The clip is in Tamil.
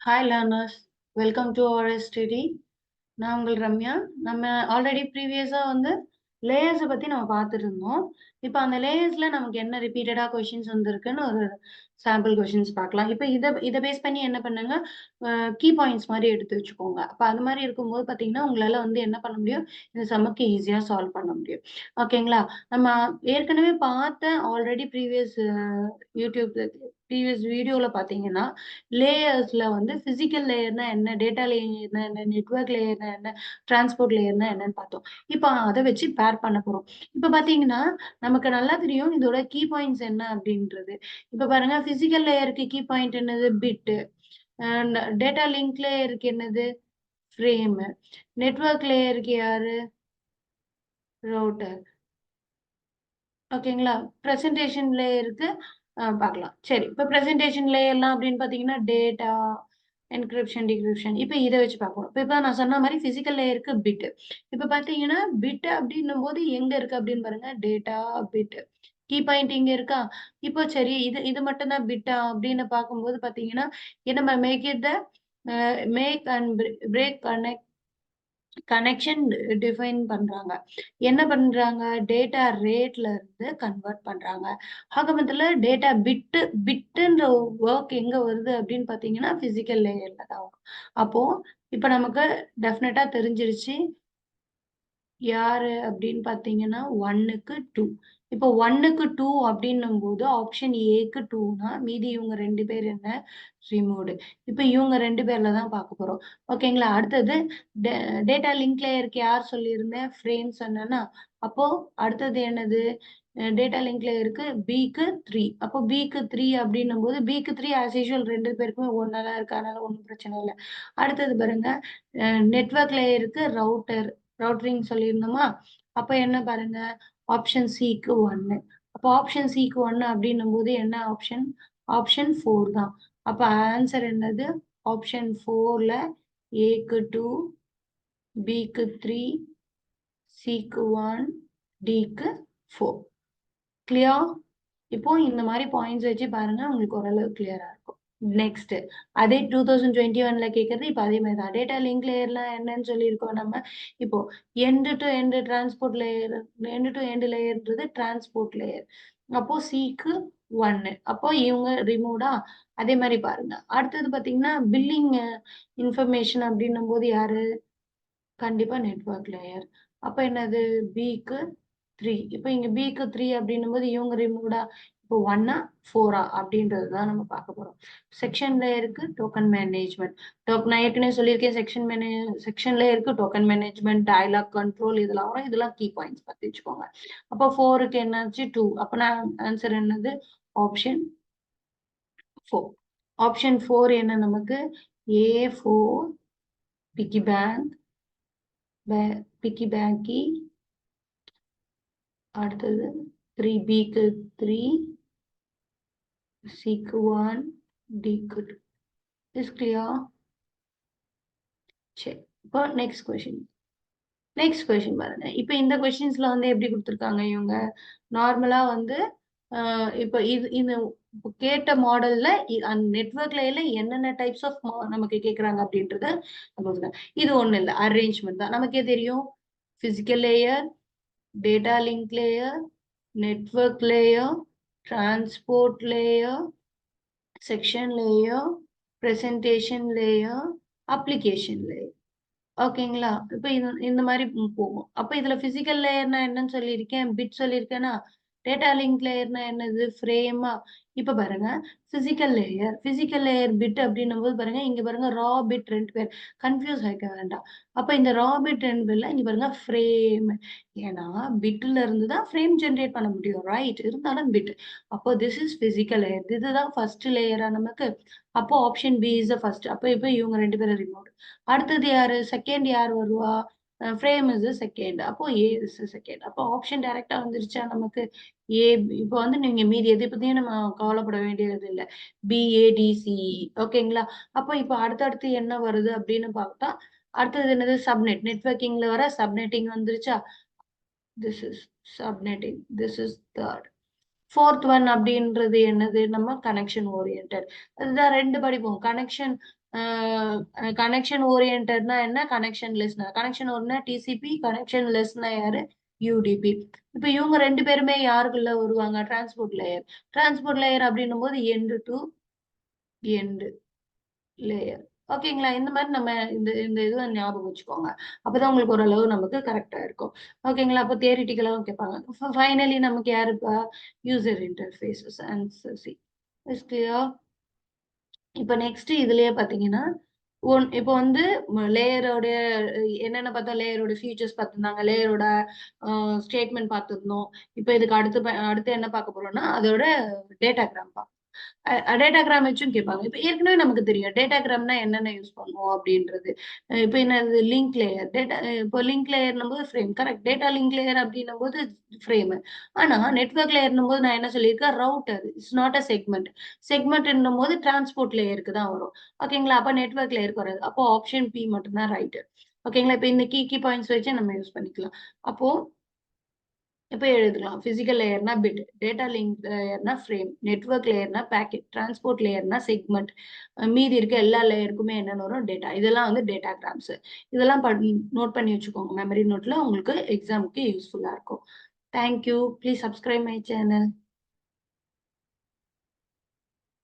Hi learners, welcome to our study. நான் உங்கள் ரம்யா. நம்ம ஆல்ரெடி ப்ரீவியஸா லேயர்ஸை பத்தி நம்ம பார்த்துட்டு இருந்தோம். இப்போ அந்த லேயர்ஸ்ல நமக்கு என்ன ரிப்பீட்டடா கொஸ்டின்ஸ் வந்திருக்குன்னு ஒரு சாம்பிள் கொஸ்டின்ஸ் பார்க்கலாம். இப்போ இதை பேஸ் பண்ணி என்ன பண்ணுங்க, கீ பாயிண்ட்ஸ் மாதிரி எடுத்து வச்சுக்கோங்க. அப்போ அது மாதிரி இருக்கும்போது பார்த்தீங்கன்னா உங்களால என்ன பண்ண முடியும், இந்த சம்முக்கு ஈஸியா சால்வ் பண்ண முடியும். ஓகேங்களா? நம்ம ஏற்கனவே பார்த்த ஆல்ரெடி யூடியூப் ப்ரீவியஸ் வீடியோல பார்த்தீங்கன்னா, லேயர்ஸ்ல பிசிக்கல் லேயர்னா என்ன, டேட்டா லேயர்னா என்ன, நெட்வொர்க் லேயர்னா என்ன, டிரான்ஸ்போர்ட் லேயர்னா என்னன்னு பார்த்தோம். இப்போ அத வச்சு பேர் பண்ண போறோம். இப்ப பார்த்தீங்கன்னா, நமக்கு நல்லா தெரியும் இதோட கீ பாயிண்ட்ஸ் என்ன அப்படின்றது. இப்ப பாருங்க, பிசிக்கல் லேயருக்கு கீ பாயிண்ட் என்னது? பிட். டேட்டா லிங்க் லேயருக்கு என்னது? ஃப்ரேம். நெட்வொர்க் லேயருக்கு யாரு? ரவுட்டர். ஓகேங்களா? பிரசன்டேஷன் லேயருக்கு பார்க்கலாம். சரி, இப்ப பிரசன்டேஷன் லேயர்லாம் அப்படின்னு பார்த்தீங்கன்னா, டேட்டா, என்கிரிப்ஷன், டிகிரிப்ஷன். இப்ப இத வச்சு பார்ப்போம். இப்ப நான் சொன்ன மாரி பிசிக்கல் லேயருக்கு பிட். இப்ப பார்த்தீங்கன்னா, பிட் அப்படின்னும்போது எங்க இருக்கு அப்படின்னு பாருங்க. Data bit. கீ பாயிண்ட் இங்க இருக்கா? இப்போ சரி, இது இது மட்டும் தான் பிட்டா அப்படின்னு பார்க்கும்போது பார்த்தீங்கன்னா, நம்ம make it the make and break connection define பண்றாங்க. என்ன பண்றாங்க? டேட்டா ரேட்ல இருந்து கன்வெர்ட் பண்றாங்க. ஆக மொத்தத்துல டேட்டா பிட்டுன்ற வொர்க் எங்க வருது அப்படின்னு பார்த்தீங்கன்னா, பிசிக்கல் லேயர்ல தான் வரும். அப்போ இப்ப நமக்கு டெஃபினட்டா தெரிஞ்சிருச்சு. யாரு அப்படின்னு பார்த்தீங்கன்னா, 1க்கு 2. இப்போ 1க்கு 2 அப்படின்னும்போது ஆப்ஷன் ஏக்கு 2னா, மீதி இவங்க 2 பேர் என்ன? ரிமூவ்டு. இப்ப இவங்க 2 பேர்ல தான் பார்க்க போறோம். ஓகேங்களா? அடுத்தது டே டேட்டா லிங்க் லேயருக்கு யார் சொல்லியிருந்தேன்? ஃப்ரேம் சொன்னேன்னா, அப்போ அடுத்தது என்னது? டேட்டா லிங்க் லேயருக்கு பிக்கு 3. அப்போ பிக்கு 3 அப்படின்னும்போது, பிக்கு 3 ஆஸ் யூசுவல் 2 பேருக்குமே ஒண்ணா தான் இருக்கு. அதனால ஒண்ணும் பிரச்சனை இல்ல. அடுத்தது பாருங்க, நெட்வொர்க் லேயருக்கு ரவுட்டரிங் சொல்லியிருந்தோமா? அப்ப என்ன பாருங்க, ஆப்ஷன் சிக்கு 1. அப்போ ஆப்ஷன் சிக்கு 1 அப்படின்னும்போது என்ன ஆப்ஷன்? ஆப்ஷன் 4 தான். அப்ப ஆன்சர் என்னது? ஆப்ஷன் 4ல ஏக்கு 2, பிக்கு 3, சிக்கு 1, டிக்கு 4. கிளியர்? இப்போ இந்த மாதிரி பாயிண்ட்ஸ் வச்சு பாருங்க, உங்களுக்கு ஓரளவு கிளியரா இருக்கும். நெக்ஸ்ட், அதே 2021ல கேட்கறது இப்ப அதே மாதிரி தான். டேட்டா லிங்க் லேயர்லாம் என்னன்னு சொல்லியிருக்கோம் நம்ம. இப்போ end to end transport layer, end to end லேயர்ன்றது டிரான்ஸ்போர்ட் லேயர். அப்போ சிக்கு 1. அப்போ இவங்க ரிமூவ்டா? அதே மாதிரி பாருங்க. அடுத்தது பாத்தீங்கன்னா, பில்லிங் இன்ஃபர்மேஷன் அப்படின்னும் போது யாரு? கண்டிப்பா நெட்வொர்க் லேயர். அப்ப என்னது? பிக்கு 3. இப்ப இங்க பிக்கு 3 அப்படின்னும்போது இவங்க ரிமூவ்டா? இப்போ 1ஆ 4ஆ அப்படின்றது தான் நம்ம பார்க்க போறோம். செக்ஷன் லேயருக்கு டோக்கன் மேனேஜ்மெண்ட். நான் ஏற்கனவே சொல்லியிருக்கேன், செக்ஷன் லேயருக்கு டோக்கன் மேனேஜ்மெண்ட், டயலாக் கண்ட்ரோல் இதெல்லாம் வரும். இதெல்லாம் கீ பாயிண்ட்ஸ் பார்த்து வச்சுக்கோங்க. அப்போ 4க்கு என்னாச்சு? 2. அப்ப நான் ஆன்சர் என்னது? ஆப்ஷன் 4. ஆப்ஷன் 4 என்ன நமக்கு? A4 piggy bank, piggy பேங்கி. அடுத்தது 3பிக்கு 3, சிக்கு 1, டிக்கு 2. Is clear? சரி, இப்போ நெக்ஸ்ட் கொஸ்டின் பாருங்க. இப்போ இந்த கொஸ்டின்ஸ்ல எப்படி கொடுத்துருக்காங்க இவங்க? நார்மலா இப்போ இது கேட்ட மாடல்ல அந்த நெட்வொர்க் லேயர்ல என்னென்ன டைப்ஸ் ஆஃப் நமக்கு கேக்குறாங்க அப்படின்றத இது ஒண்ணு இல்ல, அரேஞ்ச்மெண்ட் தான். நமக்கே தெரியும், physical layer, data link layer, network layer, transport layer, section layer, presentation layer, application layer. ஓகேங்களா? இப்ப இந்த மாதிரி போகும். அப்ப இதுல பிசிக்கல் லேயர்னா என்னன்னு சொல்லியிருக்கேன், பிட் சொல்லியிருக்கேனா? டேட்டா லிங்க் லேயர்னா என்னது? ஃப்ரேமா? இப்ப பாருங்க, பிசிக்கல் லேயர் பிட் அப்படின்னும் போது பாருங்க, இங்க பாருங்க ரா பிட் 2 பேர். கன்ஃபியூஸ் ஆயிக்க வேண்டாம். அப்ப இந்த ரா பிட் 2 பேர்ல இங்க பாருங்க ஃப்ரேம். ஏன்னா பிட்ல இருந்து தான் ஃப்ரேம் ஜெனரேட் பண்ண முடியும், ரைட்? இருந்தாலும் பிட். அப்போ திஸ் இஸ் பிசிக்கல் லேயர். இதுதான் ஃபர்ஸ்ட் லேயரா நமக்கு. அப்போ option B is the first. அப்ப இப்ப இவங்க 2 பேரும் ரிமூவ். அடுத்தது யாரு? செகண்ட் யார் வருவா? Frame is second. அப்போ ஏ இஸ் செகண்ட். அப்போ ஆப்ஷன் டைரக்டா வந்துருச்சா நமக்கு? ஏ. இப்போ நீங்க மீதி எதை பத்தியும் நம்ம கவலைப்பட வேண்டியது இல்ல. பிஏடிசிஇ. ஓகேங்களா? அப்போ இப்போ அடுத்தடுத்து என்ன வருது அப்படின்னு பார்த்தா, அடுத்தது என்னது? சப்நெட். நெட்வொர்க்கிங்ல வர சப்நெட்டிங் வந்துருச்சா? This is subnetting. This is third. Fourth one அப்படின்றது என்னது? நம்ம கனெக்ஷன் ஓரியன்டட். அதுதான் 2 படிப்போம். கனெக்ஷன் கனெக்ஷன் ஓரியன்டட்னா என்ன, கனெக்ஷன் லெஸ்னா கனெக்ஷன் ஓரியன்ட்னா டிசிபி, கனெக்ஷன் லெஸ்னா யாரு, யூடிபி. இப்ப இவங்க 2 பேருமே யாருக்குள்ள வருவாங்க, டிரான்ஸ்போர்ட் லேயர். டிரான்ஸ்போர்ட் லேயர் அப்படின்னும் போது எண்ட் டு எண்ட் லேயர். ஓகேங்களா? இந்த மாரி நம்ம இந்த இந்த இதுவ ஞாபகம் வச்சுக்கோங்க. அப்பதான் உங்களுக்கு ஓரளவு நமக்கு கரெக்ட்டா இருக்கும். ஓகேங்களா? அப்ப தியரிட்டிக்கலாவும் கேட்பாங்க. ஃபைனலி நமக்கு யாருப்பா? User interfaces and C. Is clear? இப்ப நெக்ஸ்ட் இதுலயே பாத்தீங்கன்னா, இப்ப வந்து லேயரோட என்னென்ன பார்த்தோம்? லேயரோட ஃபீச்சர்ஸ் பார்த்திருந்தாங்க. லேயரோட ஸ்டேட்மெண்ட் பார்த்திருந்தோம். இப்ப இதுக்கு அடுத்து என்ன பார்க்க போறோம்னா, அதோட டேட்டாகிராம் பார்ப்போம். டேட்டாகிராம் வச்சும் கேட்பாங்க. இப்ப ஏற்கனவே நமக்கு தெரியும். டேட்டாகிராம்னா என்னென்ன யூஸ் பண்ணுவோம் அப்படின்றது. இப்ப என்னது லிங்க் லேயர். இப்போ லிங்க் லேயர்ன்னும்போது frame. Correct. Data link layer அப்படின்னும்போது ஃப்ரேம். ஆனா நெட்வொர்க் லேயர்ன்னும்போது நான் என்ன சொல்லியிருக்கேன்? Router. It's not a segment. செக்மெண்ட்ன்னும்போது டிரான்ஸ்போர்ட் லேயருக்கு தான் வரும். ஓகேங்களா? அப்ப நெட்வொர்க் லேயருக்கு வராது. அப்போ ஆப்ஷன் பி மட்டும் தான் ரைட். ஓகேங்களா? இப்ப இந்த கீ பாயிண்ட்ஸ் வச்சு நம்ம யூஸ் பண்ணிக்கலாம். அப்போ இப்ப எழுதலாம். பிசிக்கல் லேயர்னா பிட், டேட்டா லிங்க் லேயர்னா ஃப்ரேம், நெட்வொர்க் லேயர்னா பாக்கெட், டிரான்ஸ்போர்ட் லேயர்னா செக்மெண்ட். மீதி இருக்க எல்லா லேயருக்குமே என்னன்னு வரும்? டேட்டா. இதெல்லாம் வந்து டேட்டாகிராம்ஸ். இதெல்லாம் நோட் பண்ணி வச்சுக்கோங்க. மெமரி நோட்ல உங்களுக்கு எக்ஸாம்க்கு யூஸ்ஃபுல்லா இருக்கும். Thank you. Please subscribe my channel.